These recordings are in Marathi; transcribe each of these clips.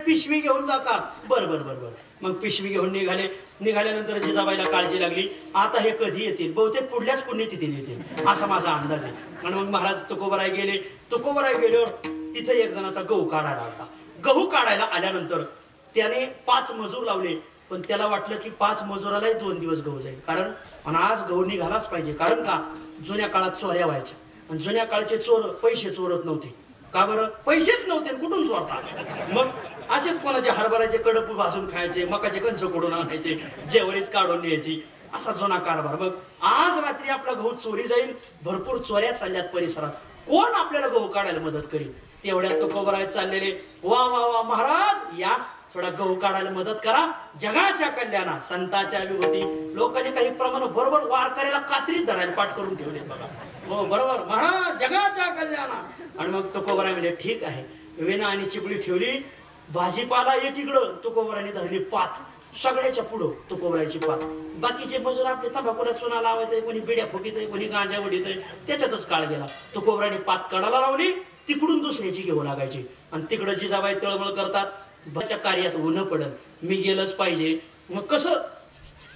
पिशवी घेऊन जातात. बर बर बर बर. मग पिशवी घेऊन निघाल्यानंतर जिजाबाईला काळजी लागली, आता हे कधी येतील, बहुतेक पुढल्याच पुण्यतिथीला येतील असा माझा अंदाज आहे. आणि मग महाराज तुकोबराय गेले. तुकोबराय गेल्यावर तिथे एक जणाचा गहू काढायला आला. गहू काढायला आल्यानंतर त्याने 5 मजूर लावले, पण त्याला वाटलं की 5 मजुरालाही 2 दिवस गहू जाईल, कारण आज गहू निघालाच पाहिजे. कारण का, जुन्या काळात चोऱ्या व्हायच्या आणि जुन्या काळचे चोर पैसे चोरत नव्हते. का बरं, पैसेच नव्हते, कुठून चोरतात? मग असेच कोणाचे हरभऱ्याचे कडप भाजून खायचे, मकाचे कंच कुडून आणायचे, जेवरीच काढून न्यायची, असा जुना कारभार. मग आज रात्री आपला गहू चोरी जाईल, भरपूर चोऱ्या चालल्यात परिसरात, कोण आपल्याला गहू काढायला मदत करील? तेवढ्यात तुकोबराय चाललेले, वा वा वा महाराज या, थोडा गहू काढायला मदत करा, जगाच्या कल्याणा संतांच्या विभूती. लोकांनी काही प्रमाण बरोबर वारकऱ्याला कात्रीत धरायला पाठ करून ठेवले बघा. हो बरोबर महाराज, जगाच्या कल्याणा. आणि मग तुकोबराय म्हणजे ठीक आहे, वेणा आणि चिपळी ठेवली, भाजीपाला एकीकडं, तुकोबरायने धरली पात, सगळ्याच्या पुढं तुकोबरायची पात. बाकीचे मजूर आपले तंबाखूला चुना लावायचे, कोणी बिड्या फुकीत, कोणी गांजा उडीत, त्याच्यातच काळ गेला. तुकोबरायने पात कडाला लावली, तिकडून दुसऱ्याची घेऊ लागायची. आणि तिकडं जिजाबाई तळमळ करतात, बच्या कार्यात ऊन पडल, मी गेलंच पाहिजे. मग कसं,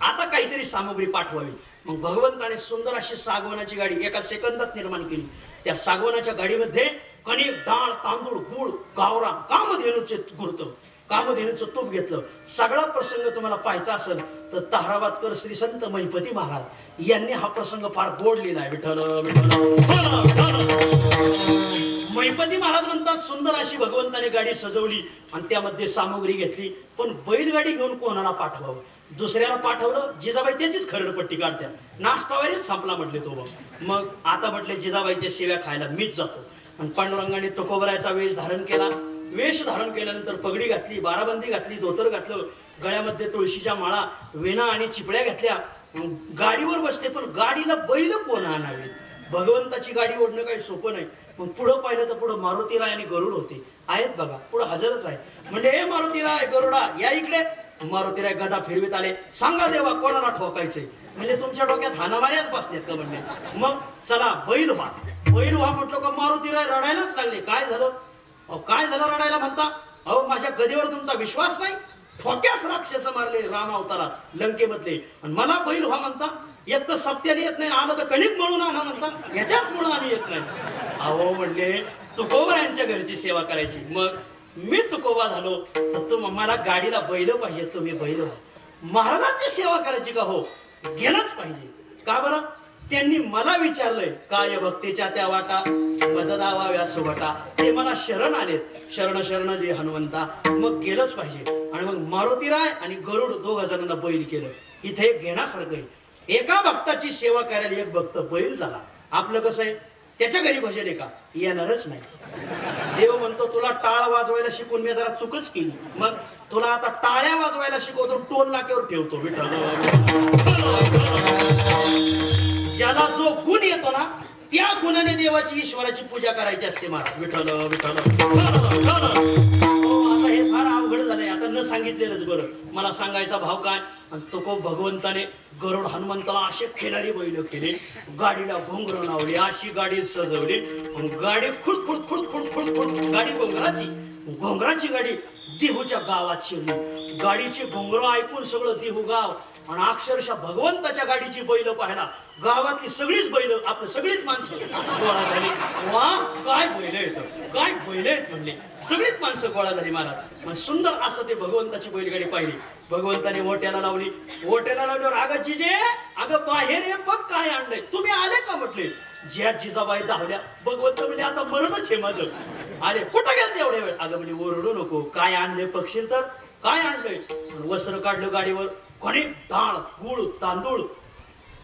आता काहीतरी सामग्री पाठवावी. मग भगवंताने सुंदर अशी सागवानाची गाडी एका सेकंदात निर्माण केली. त्या सागवानाच्या गाडीमध्ये कणिक, डाळ, तांदूळ, गुळ, गावरा, कामधेनूचे गुर्त, कामधेनूचं तूप घेतलं. सगळा प्रसंग तुम्हाला पाहायचा असेल तर ताहराबादकर श्री संत महिपती महाराज यांनी हा प्रसंग फार गोड लिहिलाय. विठ्ठल महिपती महाराज म्हणतात, सुंदर अशी भगवंताने गाडी सजवली आणि त्यामध्ये सामग्री घेतली, पण बैलगाडी घेऊन कोणाला पाठवावं? दुसऱ्याला पाठवलं, जिजाबाई त्याचीच खरडपट्टी काढत्या, नाश्तावरीच संपला म्हटले तो. मग आता म्हटले जिजाबाईच्या शेव्या खायला मीच जातो. आणि पांडुरंगाने तुकोबरायचा वेश धारण केला. वेश धारण केल्यानंतर पगडी घातली, बाराबंदी घातली, धोतर घातलं, गळ्यामध्ये तुळशीच्या माळा, वेणा आणि चिपळ्या घातल्या, गाडीवर बसले. पण गाडीला बैल कोण आणावे? भगवंताची गाडी ओढणं काही सोपं नाही. मग पुढं पाहिलं तर पुढं मारुतीराय आणि गरुड होते, आहेत बघा, पुढं हजरच आहे. म्हणजे हे मारुतीराय, गरुडा या इकडे. मारुतीराय गदा फिरवीत आले, सांगा देवा कोणाला ठोकायचे? म्हणजे तुमच्या डोक्यात हाणामाऱ्याच बसलेत का म्हणले? मग चला बैल व्हा. बैल व्हा म्हटलं का मारुतीराय रडायलाच लागले. काय झालं? अहो काय झालं रडायला म्हणता? अहो माझ्या गदीवर तुमचा विश्वास नाही? ठोक्यास राक्षस मारले राम अवतारात लंकेमधले, आणि मला बैल व्हा म्हणता? एक तर सप्त्याला येत नाही, आलं तर कणिक म्हणून आणा म्हणता, याच्याच म्हणून आम्ही येत नाही. अहो म्हणले तुकोबरायांच्या घरची सेवा करायची. मग मी तुकोबा झालो तर मला गाडीला बैल पाहिजे, तुम्ही बैल व्हा. महाराजांची सेवा करायची का? हो गेलंच पाहिजे. का बरं? त्यांनी मला विचारलंय, काय भक्तीच्या त्या वाटा मज दावाव्या सुभटा, ते मला शरण आलेत, शरण शरण जे हनुमंता. मग गेलंच पाहिजे. आणि मग मारुतीराय आणि गरुड 2 जणांना बैल केलं. इथे एक घेण्यासारखं आहे, एका भक्ताची सेवा करायला एक भक्त बैल झाला. आपलं कसं आहे, त्याच्या घरी भजन आहे का? येणारच नाही. देव म्हणतो तुला टाळ वाजवायला शिकून मी जरा चुकच केली, मग तुला आता टाळ्या वाजवायला शिकवतो, टोल नाक्यावर ठेवतो. विठ्ठल ज्याला जो गुण येतो ना, त्या गुणाने देवाची ईश्वराची पूजा करायची असते महाराज. विठ्ठल विठ्ठल. आता हे फार अवघड झालंय, आता न सांगितलेलंच बरं. मला सांगायचा भाव काय? आणि तो भगवंताने गरुड हनुमंताला असे खेळारी बैल केले, गाडीला घोंगर लावली, अशी गाडी सजवली, गाडी खुड खुड खुड खुड खुड खुड, गाडी घोंगराची गाडी देहूच्या गावात शिरली. गाडीचे घोंगर ऐकून सगळं देहू गाव आणि अक्षरशः भगवंताच्या गाडीची बैल पाहायला गावातली सगळीच बैल, आपलं सगळीच माणसं गोळा झाली. वा काय बैल येत, काय बैल आहेत म्हणले, सगळीच माणसं गोळा झाली महाराज. मग सुंदर असं ते भगवंताची बैलगाडी पाहिली. भगवंताने ओट्याला लावली. ओट्याला लावल्यावर अगं जिजे, अगं बाहेर हे बघ काय आणलंय, तुम्ही आले का म्हटले. ज्या जिजाबाई धावल्या. भगवंत म्हणजे आता मरणच आहे माझं. अरे कुठं गेलं एवढ्या वेळ? अगं म्हणजे ओरडू नको, काय आणले बघशील तर. काय आणलंय? वस्त्र काढलं गाडीवर, कणिक, डाळ, गुळ, तांदूळ,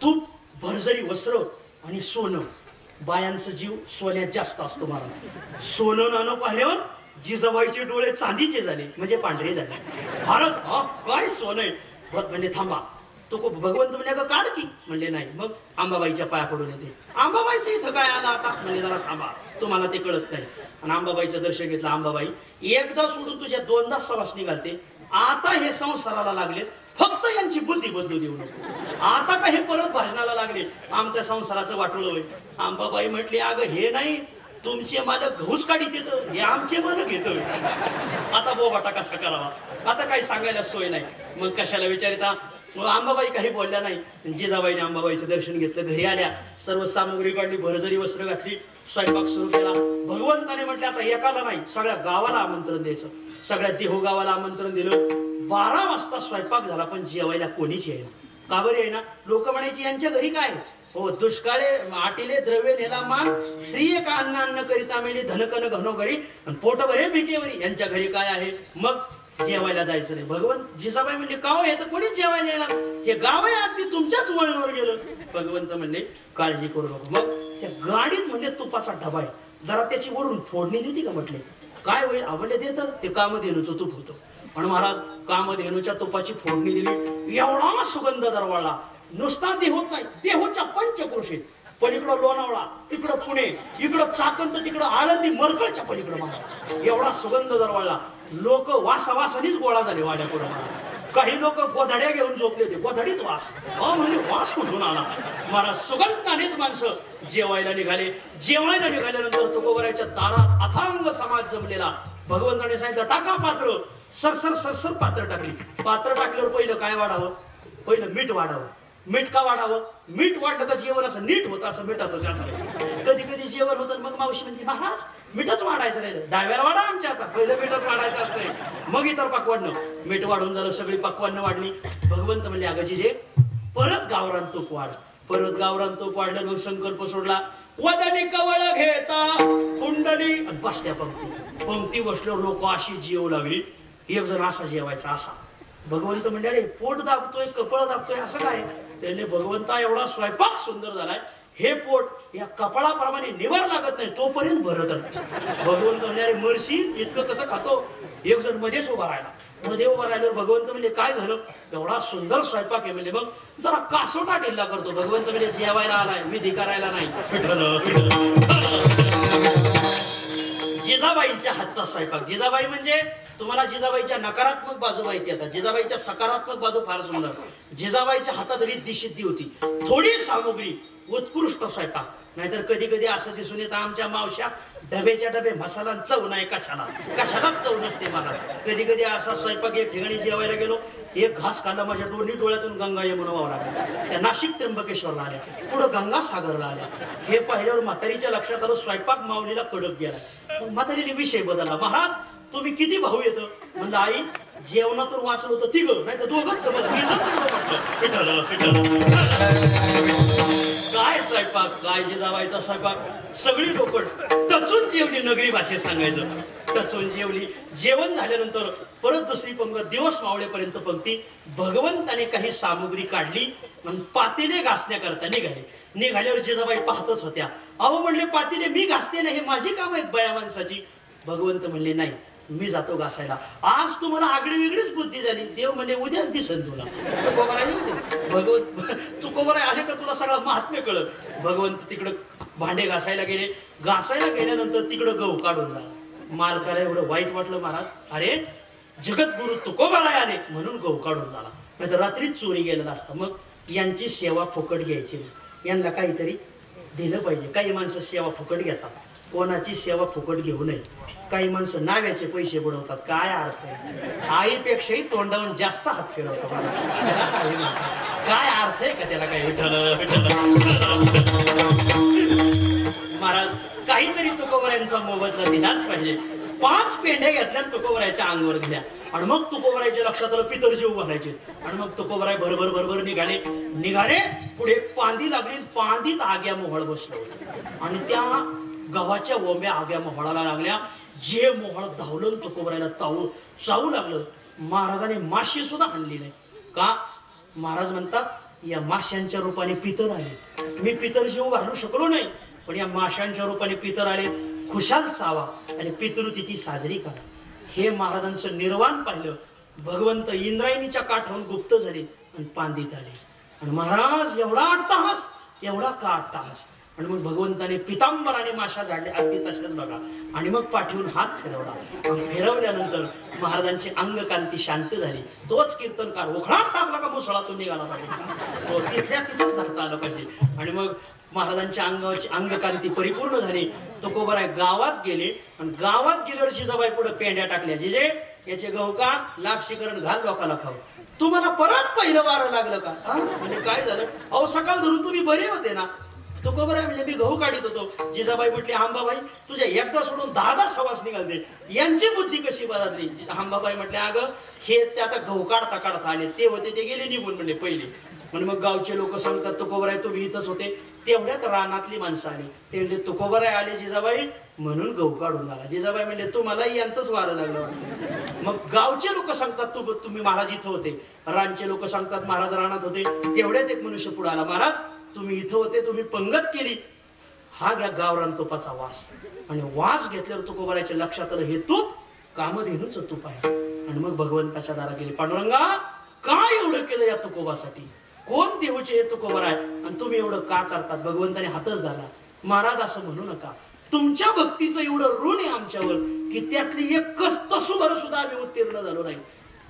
तूप, भरजरी वस्त्र आणि सोनं. बायांचा जीव सोन्यात जास्त असतो महाराज. सोनं नाणं पाहिल्यावर जिजाबाईचे डोळे चांदीचे झाले, म्हणजे पांढरे झाले. फारच हा काय सोनं आहे. म्हणजे थांबा, तो भगवंत म्हणजे अगं काढ की म्हणले नाही. मग अंबाबाईच्या पाया पडून येते. अंबाबाईचं इथं काय आला आता? म्हणजे जरा थांबा, तुम्हाला ते कळत नाही. आणि अंबाबाईचं दर्शन घेतलं. अंबाबाई एकदा सोडून तुझ्या 2दा सवास निघालते. आता हे संसाराला लागलेत, फक्त यांची बुद्धी बदलू देऊ नको. आता का हे परत भाजनाला लागले, आमच्या संसाराचं वाटोळं होईल. अंबाबाई म्हटली अगं हे नाही, तुमचे मालक घऊच काढीत येतं, हे आमचे मालक येतं. आता बोबाटा कसा करावा, आता काही सांगायला सोय नाही. मग कशाला विचारिता. मग अंबाबाई काही बोलल्या नाही. जिजाबाईने अंबाबाईचं दर्शन घेतलं, घरी आल्या, सर्व सामग्री काढली, भरजरी वस्त्र घातली, स्वयंपाक सुरू केला. भगवंताने म्हटलं आता एकाला नाही, सगळ्या गावाला आमंत्रण द्यायचं. सगळ्या देहू गावाला आमंत्रण दिलं. 12 वाजता स्वयंपाक झाला, पण जेवायला कोणीच येईना. का बरं येईना? लोक म्हणायची यांच्या घरी काय हो, दुष्काळे आटिले द्रव्य नेला मान, स्त्रिये का अन्न अन्न करिता मेली, धनकन घनो घरी आणि पोट भरे भिकेवरी. यांच्या घरी काय आहे? मग जेवायला जायचं नाही. भगवंत जिजाबाई म्हणले का हो, येतं कोणीच जेवायला येणार, हे गाव आहे अगदी तुमच्याच वळणावर गेलं. भगवंत म्हणले काळजी करू नको. मग त्या गाडीत म्हणले तुपाचा डबा आहे, जरा त्याची वरून फोडणी देते का म्हटले. काय होईल? आवडले देतं ते कामधेनूचं तूप होतं. आणि महाराज कामधेनूच्या तुपाची फोडणी दिली, एवढा सुगंध दरवळला. नुसता देहोत नाही, देहोच्या पंचक्रोशीत, पलीकडं लोणावळा, तिकडं पुणे, इकडं चाकण, तर तिकडं आळंदी, मरकळच्या पलीकडं महाराज एवढा सुगंध दरवळला. लोक वासावासानीच गोळा झाले वाड्यापुढं महाराज. काही लोक गोधड्या घेऊन झोपले होते, गोधडीत वास. म्हणजे वास कुठून आला महाराज? सुगंधानेच माणसं जेवायला निघाले. जेवायला निघाल्यानंतर तुकोबराच्या दारात अथांग समाज जमलेला. भगवंताने सांगितलं टाका पात्र. सरसर सरसर पात्र टाकली. पात्र टाकल्यावर पहिलं काय वाढावं? पहिलं मीठ वाढावं. मीठ का वाढावं? मीठ वाढलं का जेवण असं नीट होतं, असं मिठाचं जास्त. कधी कधी जेवण होतं, मग मावशी म्हणते महाराज मीठच वाढायचं राहिलं. डाव्याला वाढा आमच्या आता, पहिलं मीठच वाढायचं असतंय, मग इतर पकवानं. मीठ वाढून झालं, सगळी पकवानं वाढली. भगवंत म्हणले अगं जिजे परत गावरान तूप वाढ. परत गावरान तूप वाढलं. मग संकल्प सोडला. वदनी कवळ घेता कुंडली, बसल्या पंक्ती. पंक्ती बसल्यावर लोक अशी जेवू लागली. एक जण असा जेवायचा असा. भगवंत म्हणजे अरे पोट दाबतोय, कपळ दाबतोय, असं काय? त्याने भगवंता एवढा स्वयंपाक सुंदर झालाय, हे पोट या कपाळाप्रमाणे निवार लागत नाही तोपर्यंत भरत राहते. भगवंत म्हणजे अरे मरशील इतकं कसं खातो? एक जण मध्येच उभा राहिला. मध्ये उभा राहिल्यावर भगवंत म्हणजे काय झालं? एवढा सुंदर स्वयंपाक आहे म्हणजे मग जरा कासोटा ढिल्ला करतो. भगवंत म्हणजे जेवायला आलाय, विधी करायला नाही. जिजाबाईंच्या हातचा स्वयंपाक. जिजाबाई म्हणजे तुम्हाला जिजाबाईच्या नकारात्मक बाजू माहिती आता, जिजाबाईच्या सकारात्मक बाजू फार सुंदर. जिजाबाईच्या हातात रिद्धी सिद्धी होती, थोडी सामुग्री, उत्कृष्ट स्वयंपाक. नाहीतर कधी कधी असं दिसून येतं आमच्या मावश्या डबेच्या डबे मसाला चव नाही, कशाला कशालाच चव नसते मला. कधी कधी असा स्वयंपाक एक ठिकाणी जेवायला गेलो, एक घास खाल्ला, माझ्या डोळ्यातून गंगा यमुना वाहू लागल्या. त्या नाशिक त्र्यंबकेश्वरला आल्या, पुढं गंगा सागरला आल्या. हे पाहिल्यावर म्हातारीच्या लक्षात आलं स्वयंपाक माऊलीला कडक गेला. म्हातारीने विषय बदलला. महाराज तुम्ही किती भाऊ येतं? म्हणलं आई जेवणातून वाचलो होतं तिघं, नाही तर दोघंच समज. काय स्वयंपाक, काय जिजाबाईचा स्वयंपाक. सगळी लोक टचून जेवली, नगरी भाषेत सांगायचं टचून जेवली. जेवण झाल्यानंतर परत दुसरी पंगत, दिवस मावळेपर्यंत पंक्ती. भगवंताने काही सामुग्री काढली आणि पातेले घासण्याकरता निघाले. निघाल्यावर जिजाबाई पाहतच होत्या. अहो म्हणले पातेले मी घासते ना, हे माझी काम आहेत बाया माणसाची. भगवंत म्हणले नाही, मी जातो घासायला. आज तुम्हाला आगळी वेगळीच बुद्धी झाली. देव म्हणले उद्याच दिसन तुला. भगवंत तू कोबराय आले का तुला सगळं महात्म्य कळत. भगवंत तिकडं भांडे घासायला गेले. घासायला गेल्यानंतर तिकडं गहू काढून झाला. मालकाला एवढं वाईट वाटलं. महाराज अरे जगद्गुरु तुकोबाराय आले म्हणून गहू काढून झाला, नाही तर रात्रीच चोरी गेलेला असतं. मग यांची सेवा फुकट घ्यायची, यांना काहीतरी दिलं पाहिजे. काही माणसं सेवा फुकट घेतात, कोणाची सेवा फुकट घेऊ नये. काही माणसं नाव्याचे पैसे बुडवतात. काय अर्थ आहे? आईपेक्षाही तोंडावून जास्त हात फिरवतात. काय अर्थ आहे का त्याला? काय महाराज काहीतरी तुकोबरायांचा मोबदला दिलाच पाहिजे. 5 पेंढ्या घेतल्या तुकोबरायच्या अंगावर दिल्या आणि मग तुकोबरायच्या लक्षात आलं पितर जेव घालायचे. आणि मग तुकोबराय भरभर भरभर निघाले. पुढे पांदी लागली, पांदीत आग्या मोहळ बसलं होतं आणि त्या गव्हाच्या ओंब्या आग्या मोहळाला लागल्या. जे मोहळ धावलं तुकोबरायला चावू लागलं. महाराजांनी माशी सुद्धा आणली नाही. का? महाराज म्हणतात या माशांच्या रूपाने पितर आले. मी पितर जेव घालू शकलो नाही, पण या माशांच्या रूपाने पितर आले. खुशाल चावा आणि पितृतिथी साजरी करा. हे महाराजांचं निर्वाण पाहिलं. भगवंत इंद्रायणीच्या काठावरून गुप्त झाले आणि पांदीत आले. आणि महाराज एवढा अट्टहास, एवढा का अट्टहास. आणि मग भगवंताने पितांबराने माशा झाडले, अगदी तशाच बघा. आणि मग पाठीवून हात फिरवला. फिरवल्यानंतर महाराजांची अंगकांती शांत झाली. तोच कीर्तनकार उखळात टाकला का मुसळातून निघाला पाहिजे, तो तिथल्या तिथेच धरता आलं पाहिजे. आणि मग महाराजांच्या अंगाची अंगकांती परिपूर्ण झाली. तुकोबराय गावात गेले आणि गावात गेल्यावर जिजाबाई पुढे पेंड्या टाकल्या. जिजे याचे गहू का लापशीकरण घाल लोकाला खाऊ. तुम्हाला परत पहिलं वारं लागलं का? म्हणजे काय झालं? अहो सकाळ धरून तुम्ही बरे होते ना. तुकोबराय म्हणजे मी गहू काढीत होतो. जिजाबाई म्हटली आंबाबाई तुझ्या एकदा सोडून 10 सवास निघालते, यांची बुद्धी कशी बदलली? आंबाबाई म्हटले अगं हे ते आता गहू काढता काढता आले, ते होते ते गेले निघून म्हणले पहिले. म्हणून मग गावचे लोक सांगतात तुकोबराय तुम्ही इथंच होते. तेवढ्यात रानातली माणसं आली. ते म्हणले तुकोबराय आले जिजाबाई म्हणून गहू काढून आला. जिजाबाई म्हणले तुम्हाला यांचंच वारं लागलं वाटतं. मग गावचे लोक सांगतात तुम्ही महाराज इथं होते. रानचे लोक सांगतात महाराज रानात होते. तेवढ्यात एक मनुष्य पुढे आला. महाराज तुम्ही इथं होते, तुम्ही पंगत केली. हा घ्या गावरान तुपाचा वास. आणि वास घेतल्यावर तुकोबरायच्या लक्षात आलं हे तूप कामधेनूच तूप आहे. आणि मग भगवंताच्या दारात गेले. पांडुरंगा काय एवढं केलं या तुकोबासाठी? कोण देऊचे हे तुकोबराय आणि तुम्ही एवढं का करतात? भगवंताने हातच झाला. महाराज असं म्हणू नका. तुमच्या भक्तीचं एवढं ऋण आहे आमच्यावर की त्यातली एक तसूभर सुद्धा आम्ही उत्तीर्ण झालो नाही.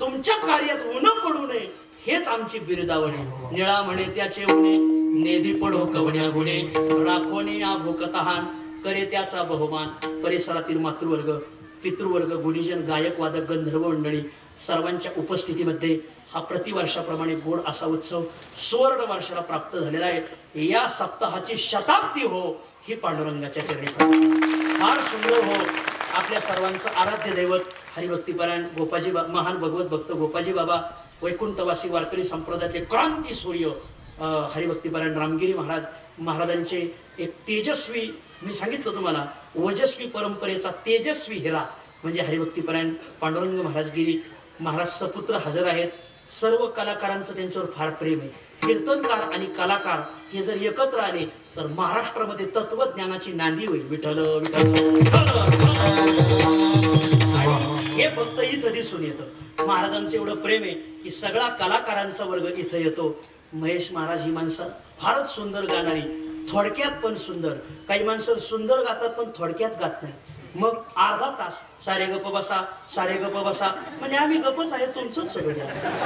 तुमच्या कार्यात ऊन पडू नये हेच आमची बिरदावणी. निळा म्हणे त्याचे उणे नेदी पडो कवण्या गुणे राखोने या भोकतहान करे त्याचा बहुमान. परिसरातील मातृवर्ग पितृवर्ग गुणीजन गायक वादक गंधर्व मंडळी सर्वांच्या उपस्थितीमध्ये हा प्रतिवर्षाप्रमाणे गोड असा उत्सव सुवर्ण वर्षाला प्राप्त झालेला आहे. या सप्ताहाची शताब्दी हो ही पांडुरंगाच्या चरणी फार सुंदर हो. आपल्या सर्वांचं आराध्य दैवत हरिभक्तीपरायण गोपाजी महान भगवत भक्त गोपाजी बाबा वैकुंठवासी वारकरी संप्रदायातले क्रांती सूर्य हरिभक्तीपरायण रामगिरी महाराजांचे एक तेजस्वी, मी सांगितलं तुम्हाला ओजस्वी परंपरेचा तेजस्वी हिरा म्हणजे हरिभक्तीपरायण पांडुरंग महाराजगिरी महाराज सपुत्र हजर आहेत. सर्व कलाकारांचं त्यांच्यावर फार प्रेम आहे. कीर्तनकार आणि कलाकार हे जर एकत्र आले तर महाराष्ट्रामध्ये तत्वज्ञानाची नांदी होईल. विठ्ठल विठ्ठल हे फक्त इथं दिसून येतं. महाराजांचं एवढं प्रेम आहे की सगळा कलाकारांचा वर्ग इथं येतो. महेश महाराज ही माणसं फारच सुंदर गाणारी, थोडक्यात पण सुंदर. काही माणसं सुंदर गातात पण थोडक्यात गात नाही. मग अर्धा तास सारे गप बसा सारे गप बसा म्हणजे आम्ही गपच आहे तुमचंच सगळं.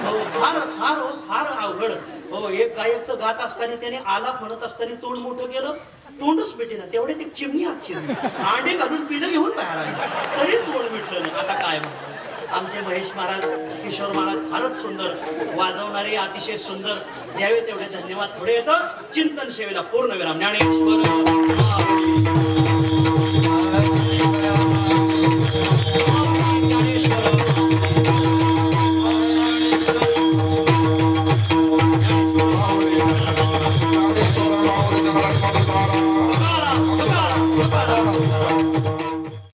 हो फार फार हो फार अवघड हो. एक गायक तर गात असताना त्याने आलाप म्हणत असताना तोंड मोठं केलं, तोंडच मिटेना. तेवढे ते चिमणी आत चिमणी अंडे घालून पिलं घेऊन बाहेर आले तरी तोंड मिटलं नाही. आता काय म्हणतो आमचे महेश महाराज किशोर महाराज फारच सुंदर वाजवणारे, अतिशय सुंदर. द्यावे तेवढे धन्यवाद. थोडे येतं चिंतन सेवेला पूर्ण विराम. ज्ञानेश्वर